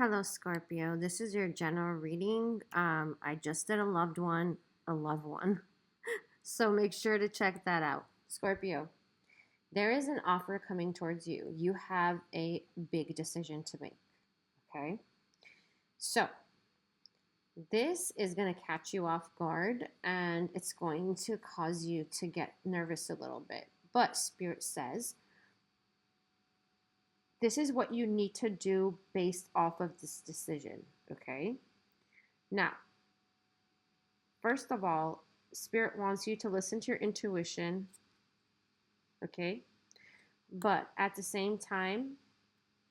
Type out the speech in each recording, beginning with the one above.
Hello, Scorpio. This is your general reading. I just did a loved one, a loved one. So make sure to check that out. Scorpio, there is an offer coming towards you. You have a big decision to make. Okay. So this is going to catch you off guard and it's going to cause you to get nervous a little bit. But Spirit says, this is what you need to do based off of this decision. Okay. Now, first of all, Spirit wants you to listen to your intuition, okay? But at the same time,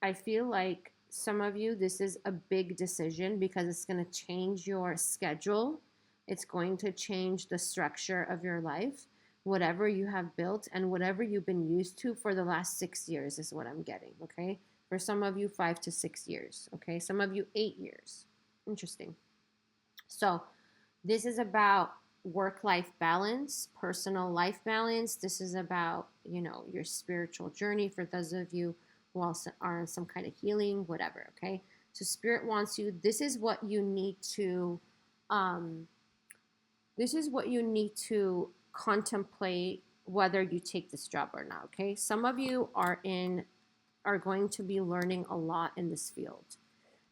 I feel like some of you, this is a big decision because it's going to change your schedule. It's going to change the structure of your life, whatever you have built and whatever you've been used to for the last 6 years is what I'm getting, okay? For some of you, 5 to 6 years, okay? Some of you, 8 years. Interesting. So this is about work-life balance, personal life balance. This is about, your spiritual journey for those of you who also are in some kind of healing, whatever, okay? So Spirit wants you, this is what you need to contemplate whether you take this job or not, okay? Some of you are going to be learning a lot in this field.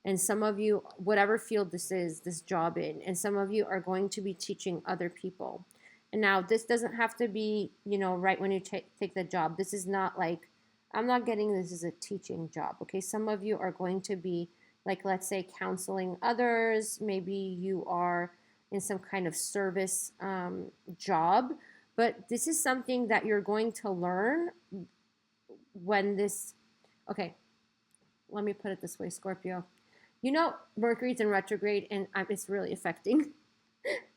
And some of you, whatever field this is, this job in, and some of you are going to be teaching other people. And now this doesn't have to be, right when you take the job. This is not like, I'm not getting this as a teaching job, okay? Some of you are going to be, like, let's say, counseling others. Maybe you are in some kind of service job. But this is something that you're going to learn when this, okay, let me put it this way, Scorpio. Mercury's in retrograde and it's really affecting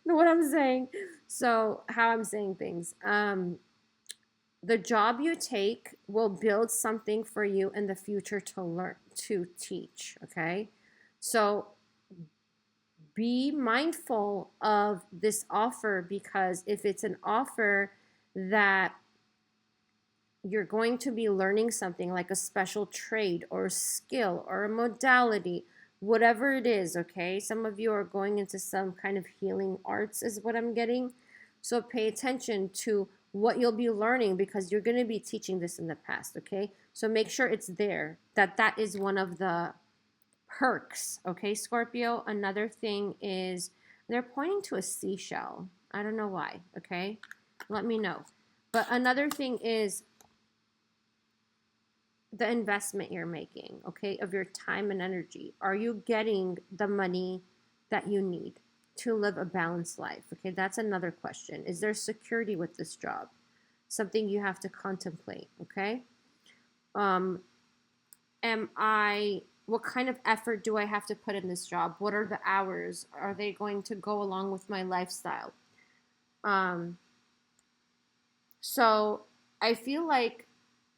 what I'm saying. So how I'm saying things. The job you take will build something for you in the future to learn, to teach, okay? So be mindful of this offer, because if it's an offer that you're going to be learning something like a special trade or a skill or a modality, whatever it is, okay? Some of you are going into some kind of healing arts is what I'm getting. So pay attention to what you'll be learning, because you're going to be teaching this in the past, okay? So make sure it's there, that is one of the perks, okay, Scorpio? Another thing is they're pointing to a seashell. I don't know why, okay? Let me know. But another thing is the investment you're making, okay, of your time and energy. Are you getting the money that you need to live a balanced life? Okay, that's another question. Is there security with this job? Something you have to contemplate, okay? What kind of effort do I have to put in this job? What are the hours? Are they going to go along with my lifestyle? So I feel like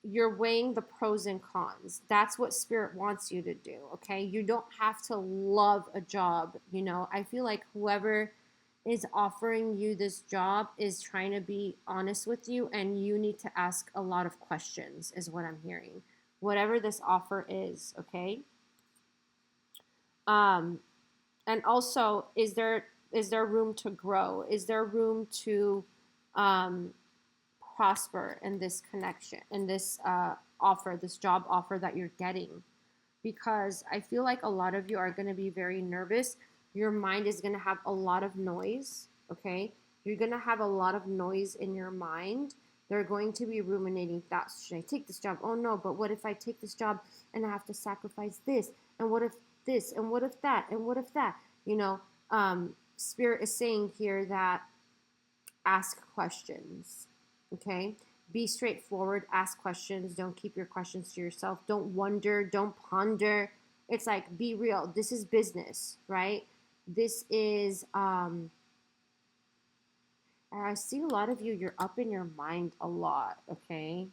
you're weighing the pros and cons. That's what Spirit wants you to do, okay? You don't have to love a job, I feel like whoever is offering you this job is trying to be honest with you, and you need to ask a lot of questions is what I'm hearing. Whatever this offer is, okay? And also, is there room to grow? Is there room to prosper in this connection, in this offer, this job offer that you're getting? Because I feel like a lot of you are going to be very nervous. Your mind is going to have a lot of noise, okay? You're going to have a lot of noise in your mind. They're going to be ruminating thoughts. Should I take this job? Oh no, but what if I take this job and I have to sacrifice this? And what if this? And what if that? And what if that? Spirit is saying here that ask questions. Okay, be straightforward, ask questions. Don't keep your questions to yourself. Don't wonder, don't ponder. It's like, be real. This is business, right? This is, I see a lot of you, you're up in your mind a lot, okay?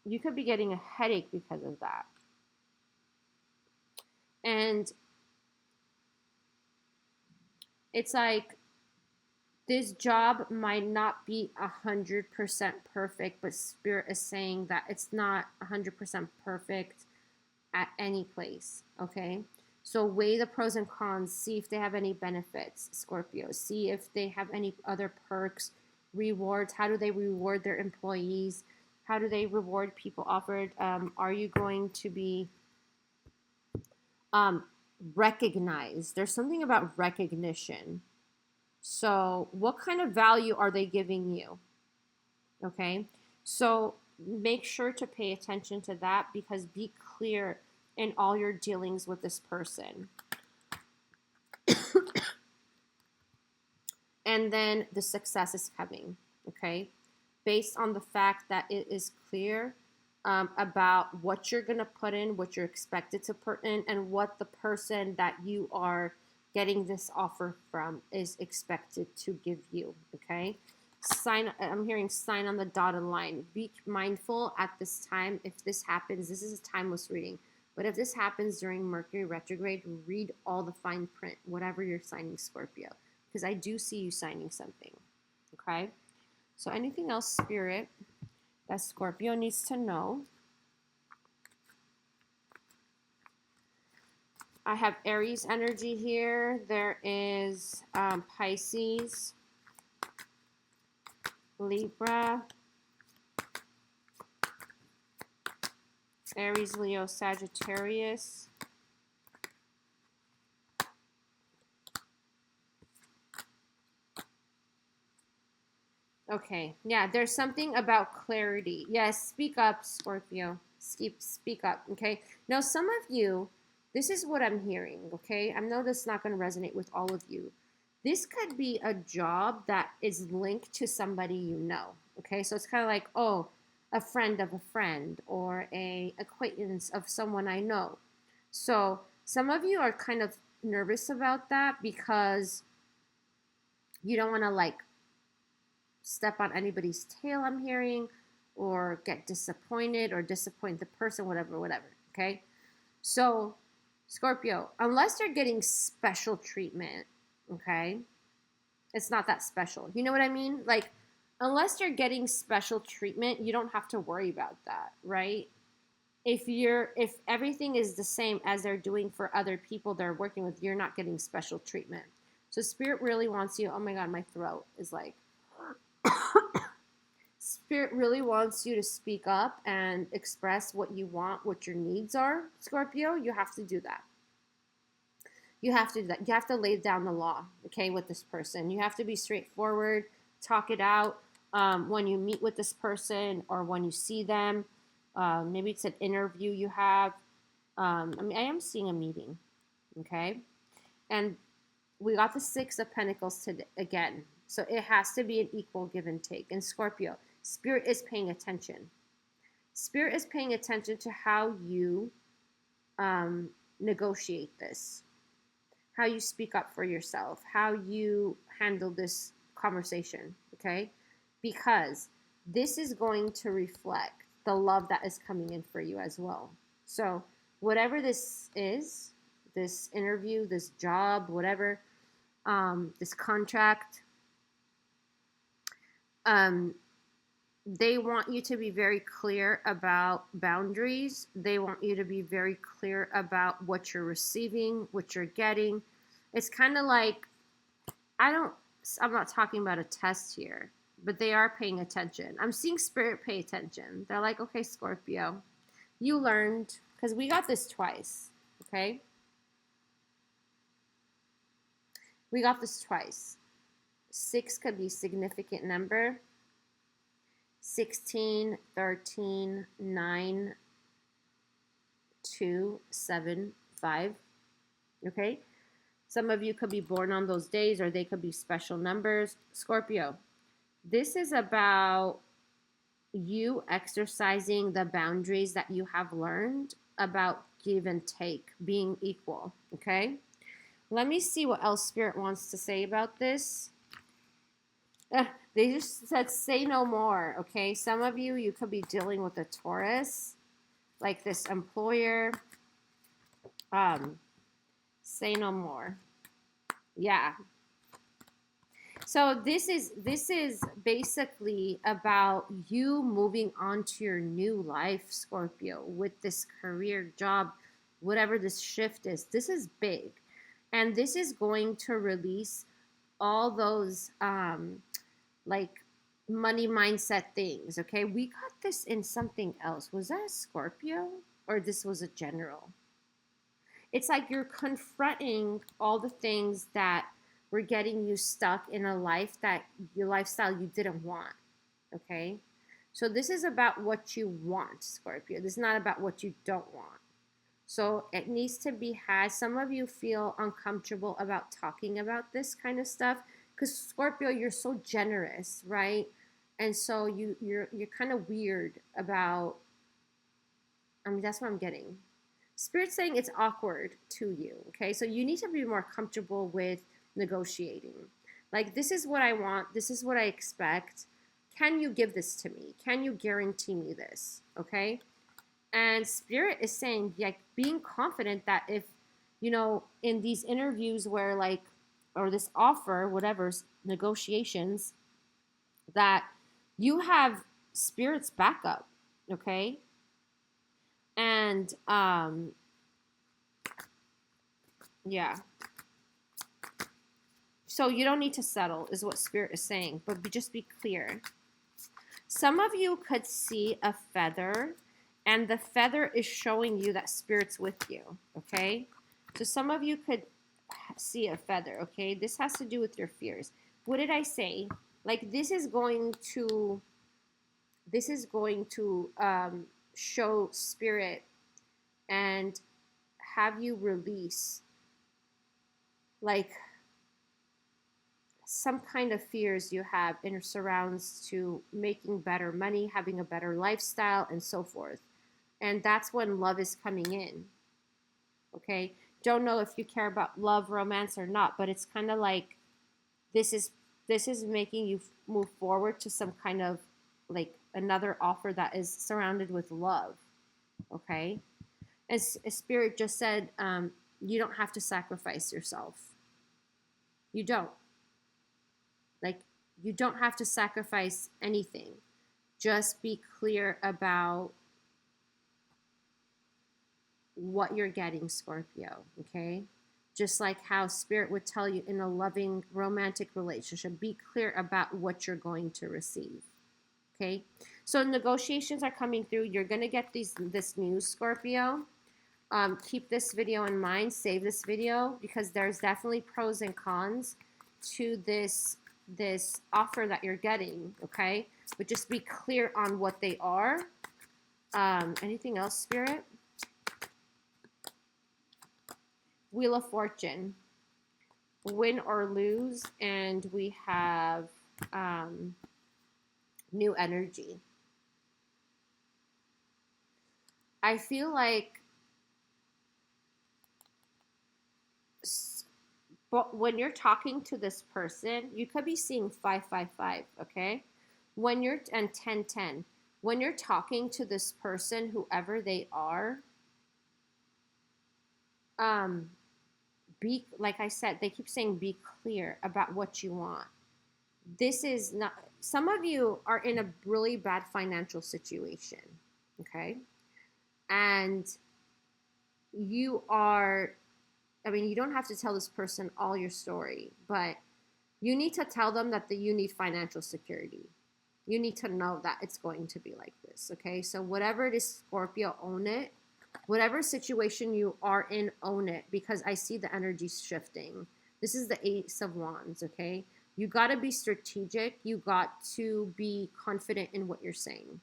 You could be getting a headache because of that. And it's like, this job might not be 100% perfect, but Spirit is saying that it's not 100% perfect at any place, okay? So weigh the pros and cons, see if they have any benefits, Scorpio. See if they have any other perks, rewards. How do they reward their employees? How do they reward people offered? Are you going to be recognized? There's something about recognition. So what kind of value are they giving you? Okay, so make sure to pay attention to that, because be clear in all your dealings with this person. And then the success is coming, okay? Based on the fact that it is clear about what you're going to put in, what you're expected to put in, and what the person that you are getting this offer from is expected to give you, okay? I'm hearing sign on the dotted line. Be mindful at this time. If this happens, this is a timeless reading. But if this happens during Mercury retrograde, read all the fine print, whatever you're signing, Scorpio, because I do see you signing something, okay? So anything else, Spirit, that Scorpio needs to know? I have Aries energy here. There is Pisces, Libra, Aries, Leo, Sagittarius. Okay, yeah, there's something about clarity. Yes, speak up, Scorpio. Speak up, okay? Now, some of you, this is what I'm hearing, okay? I know this is not going to resonate with all of you. This could be a job that is linked to somebody you know, okay? So it's kind of like, oh, a friend of a friend, or a acquaintance of someone I know. So some of you are kind of nervous about that because you don't want to like step on anybody's tail, I'm hearing, or get disappointed or disappoint the person, whatever, okay? So, Scorpio, unless you're getting special treatment, okay, it's not that special. You know what I mean? Like, unless you're getting special treatment, you don't have to worry about that, right? If everything is the same as they're doing for other people they're working with, you're not getting special treatment. So Spirit really wants you, oh my God, my throat is like, Spirit really wants you to speak up and express what you want, what your needs are, Scorpio. You have to do that. You have to do that. You have to lay down the law, okay, with this person. You have to be straightforward, talk it out when you meet with this person or when you see them. Maybe it's an interview you have. I am seeing a meeting, okay? And we got the Six of Pentacles today again. So it has to be an equal give and take. And Scorpio, Spirit is paying attention. Spirit is paying attention to how you negotiate this, how you speak up for yourself, how you handle this conversation, okay? Because this is going to reflect the love that is coming in for you as well. So whatever this is, this interview, this job, whatever, this contract, they want you to be very clear about boundaries. They want you to be very clear about what you're receiving, what you're getting. It's kind of like, I'm not talking about a test here, but they are paying attention. I'm seeing Spirit pay attention. They're like, okay, Scorpio, you learned, because we got this twice, okay? We got this twice. 6 could be a significant number. 16, 13, 9, 2, 7, 5. Okay? Some of you could be born on those days, or they could be special numbers. Scorpio, this is about you exercising the boundaries that you have learned about give and take, being equal. Okay? Let me see what else Spirit wants to say about this. They just said, say no more, okay? Some of you, you could be dealing with a Taurus, like this employer. Say no more. Yeah. So this is basically about you moving on to your new life, Scorpio, with this career, job, whatever this shift is. This is big. And this is going to release all those like money mindset things, okay? We got this in something else. Was that a Scorpio or this was a general? It's like you're confronting all the things that were getting you stuck in a life that your lifestyle you didn't want, okay? So this is about what you want, Scorpio. This is not about what you don't want. So it needs to be had. Some of you feel uncomfortable about talking about this kind of stuff because Scorpio, you're so generous, right? And so you're kind of weird about. I mean, that's what I'm getting. Spirit's saying it's awkward to you, okay? So you need to be more comfortable with negotiating. Like, this is what I want. This is what I expect. Can you give this to me? Can you guarantee me this, okay? And Spirit is saying, like, being confident that if, you know, in these interviews where, like, or this offer, whatever's negotiations, that you have Spirit's backup, okay? And, yeah. So you don't need to settle, is what Spirit is saying, but just be clear. Some of you could see a feather, and the feather is showing you that Spirit's with you, okay? So some of you could see a feather, okay? This has to do with your fears. What did I say? Like, this is going to show Spirit and have you release, like, some kind of fears you have in surrounds to making better money, having a better lifestyle, and so forth. And that's when love is coming in, okay? Don't know if you care about love, romance, or not, but it's kind of like this is making you move forward to some kind of, like, another offer that is surrounded with love, okay? As Spirit just said, you don't have to sacrifice yourself. You don't. Like, you don't have to sacrifice anything. Just be clear about what you're getting, Scorpio, okay? Just like how Spirit would tell you in a loving, romantic relationship, be clear about what you're going to receive, okay? So negotiations are coming through. You're going to get this news, Scorpio. Keep this video in mind. Save this video because there's definitely pros and cons to this offer that you're getting, okay? But just be clear on what they are. Anything else, Spirit? Wheel of Fortune. Win or lose, and we have new energy. I feel like but when you're talking to this person, you could be seeing 555, okay? When you're, and 1010, when you're talking to this person, whoever they are, be, like I said, they keep saying be clear about what you want. This is not, some of you are in a really bad financial situation, okay? And you are, I mean, you don't have to tell this person all your story, but you need to tell them that you need financial security. You need to know that it's going to be like this, okay? So whatever it is, Scorpio, own it. Whatever situation you are in, own it, because I see the energy shifting. This is the Ace of Wands, okay? You got to be strategic. You got to be confident in what you're saying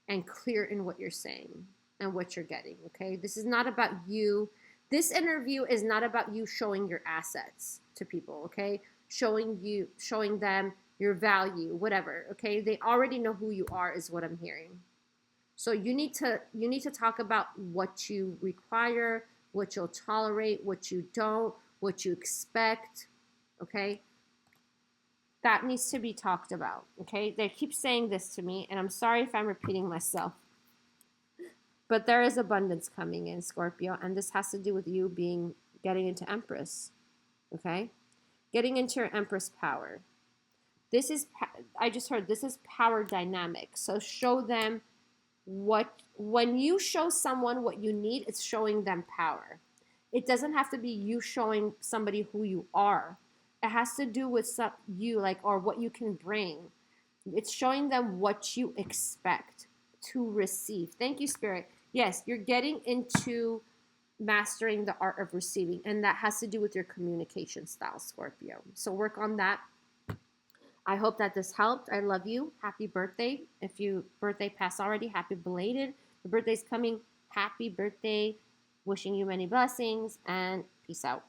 and clear in what you're saying and what you're getting, okay? This is not about you. This interview is not about you showing your assets to people, okay? Showing them your value, whatever, okay? They already know who you are is what I'm hearing. So you need to talk about what you require, what you'll tolerate, what you don't, what you expect, okay? That needs to be talked about, okay? They keep saying this to me, and I'm sorry if I'm repeating myself. But there is abundance coming in, Scorpio, and this has to do with you getting into Empress, okay? Getting into your Empress power. This is, I just heard, this is power dynamic. So show them when you show someone what you need, it's showing them power. It doesn't have to be you showing somebody who you are. It has to do with you, like, or what you can bring. It's showing them what you expect to receive. Thank you, Spirit. Yes, you're getting into mastering the art of receiving, and that has to do with your communication style, Scorpio. So work on that. I hope that this helped. I love you. Happy birthday. If you birthday passed already, happy belated. The birthday's coming. Happy birthday. Wishing you many blessings, and peace out.